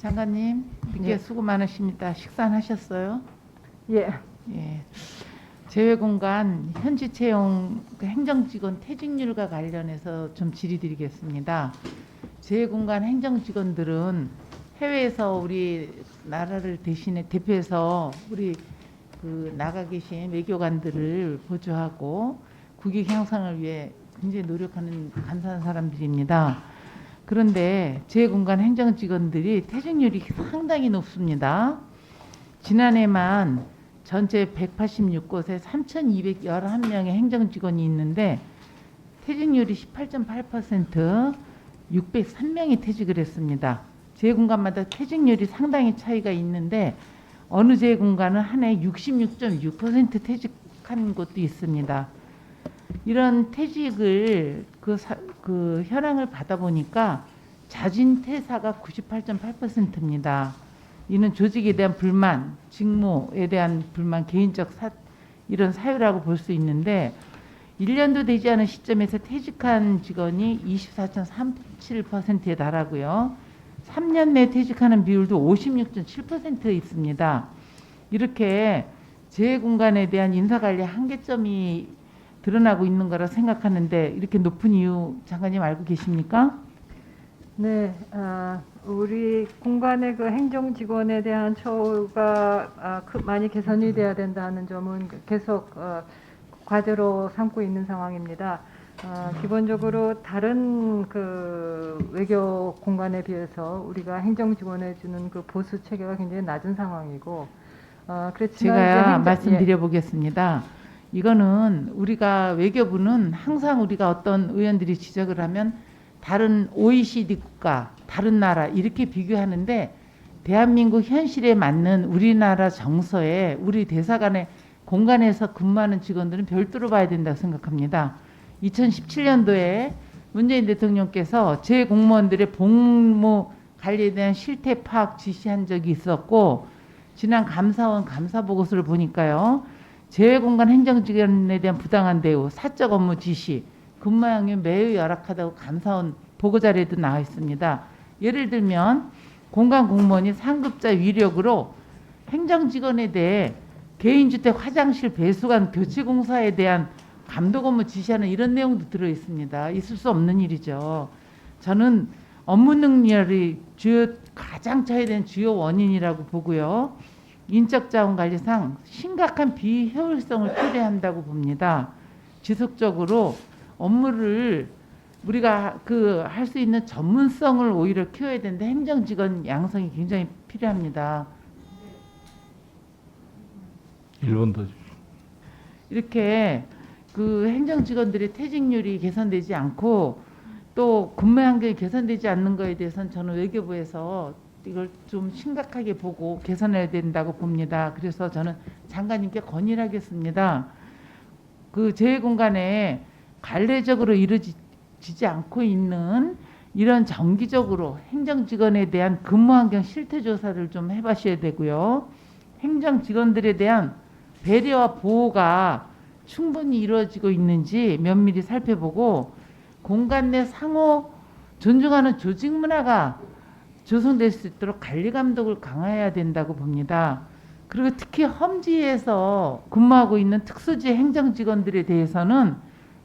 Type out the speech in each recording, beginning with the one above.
장관님, 늦게 예. 수고 많으십니다. 식사는 하셨어요? 예. 예. 재외공간 현지 채용 행정직원 퇴직률과 관련해서 좀 질의드리겠습니다. 재외공간 행정직원들은 해외에서 우리 나라를 대표해서 우리 나가 계신 외교관들을 보조하고 국익 향상을 위해 굉장히 노력하는 감사한 사람들입니다. 그런데 재외공간 행정직원들이 퇴직률이 상당히 높습니다. 지난해만 전체 186곳에 3,211명의 행정직원이 있는데 퇴직률이 18.8%, 603명이 퇴직을 했습니다. 재외공간마다 퇴직률이 상당히 차이가 있는데 어느 재외공간은 한 해 66.6% 퇴직한 곳도 있습니다. 이런 퇴직을 그 현황을 받아보니까 자진 퇴사가 98.8%입니다. 이는 조직에 대한 불만, 직무에 대한 불만, 개인적 이런 사유라고 볼 수 있는데 1년도 되지 않은 시점에서 퇴직한 직원이 24.37%에 달하고요. 3년 내 퇴직하는 비율도 56.7%에 있습니다. 이렇게 재외공간에 대한 인사관리 한계점이 드러나고 있는 거라 생각하는데 이렇게 높은 이유 장관님 알고 계십니까? 네. 우리 공간의 그 행정 직원에 대한 처우가 많이 개선이 돼야 된다는 점은 계속 과제로 삼고 있는 상황입니다. 기본적으로 다른 그 외교 공간에 비해서 우리가 행정 지원해 주는 그 보수 체계가 굉장히 낮은 상황이고, 그렇지만 제가 말씀드려 보겠습니다. 이거는 우리가 외교부는 항상 우리가 어떤 의원들이 지적을 하면 다른 OECD 국가, 다른 나라 이렇게 비교하는데 대한민국 현실에 맞는 우리나라 정서에 우리 대사관의 공간에서 근무하는 직원들은 별도로 봐야 된다고 생각합니다. 2017년도에 문재인 대통령께서 재공무원들의 복무 관리에 대한 실태 파악 지시한 적이 있었고 지난 감사원 감사보고서를 보니까요. 재외공간 행정직원에 대한 부당한 대우, 사적 업무 지시, 근무 환경이 매우 열악하다고 감사원 보고자료에도 나와 있습니다. 예를 들면 공간 공무원이 상급자 위력으로 행정직원에 대해 개인주택 화장실 배수관 교체공사에 대한 감독 업무 지시하는 이런 내용도 들어 있습니다. 있을 수 없는 일이죠. 저는 업무 능력이 가장 차이된 주요 원인이라고 보고요. 인적자원관리상 심각한 비효율성을 초래한다고 봅니다. 지속적으로 업무를 우리가 할 수 있는 전문성을 오히려 키워야 되는데 행정직원 양성이 굉장히 필요합니다. 1분 더 주십시오. 이렇게 행정직원들의 퇴직률이 개선되지 않고 또 근무 환경이 개선되지 않는 것에 대해서는 저는 외교부에서 이걸 좀 심각하게 보고 개선해야 된다고 봅니다. 그래서 저는 장관님께 건의를 하겠습니다. 재외공간에 관례적으로 이루어지지 않고 있는 이런 정기적으로 행정직원에 대한 근무환경 실태조사를 좀 해보셔야 되고요. 행정직원들에 대한 배려와 보호가 충분히 이루어지고 있는지 면밀히 살펴보고 공간 내 상호 존중하는 조직 문화가 조성될 수 있도록 관리 감독을 강화해야 된다고 봅니다. 그리고 특히 험지에서 근무하고 있는 특수지 행정직원들에 대해서는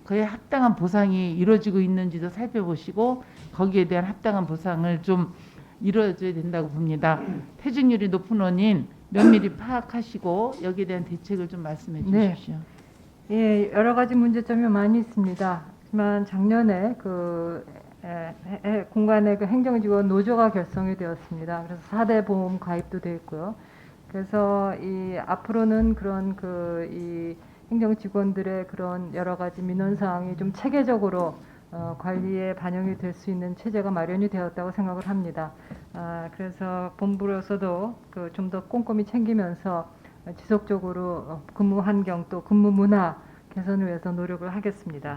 그에 합당한 보상이 이루어지고 있는지도 살펴보시고 거기에 대한 합당한 보상을 좀 이루어져야 된다고 봅니다. 퇴직률이 높은 원인 면밀히 파악하시고 여기에 대한 대책을 좀 말씀해 주십시오. 예, 여러 가지 문제점이 많이 있습니다. 하지만 작년에 공간의 그 행정직원 노조가 결성이 되었습니다. 그래서 4대 보험 가입도 되어 있고요. 그래서 앞으로는 그런 이 행정직원들의 그런 여러 가지 민원 사항이 좀 체계적으로 관리에 반영이 될 수 있는 체제가 마련이 되었다고 생각을 합니다. 그래서 본부로서도 좀 더 꼼꼼히 챙기면서 지속적으로 근무 환경 또 근무 문화 개선을 위해서 노력을 하겠습니다.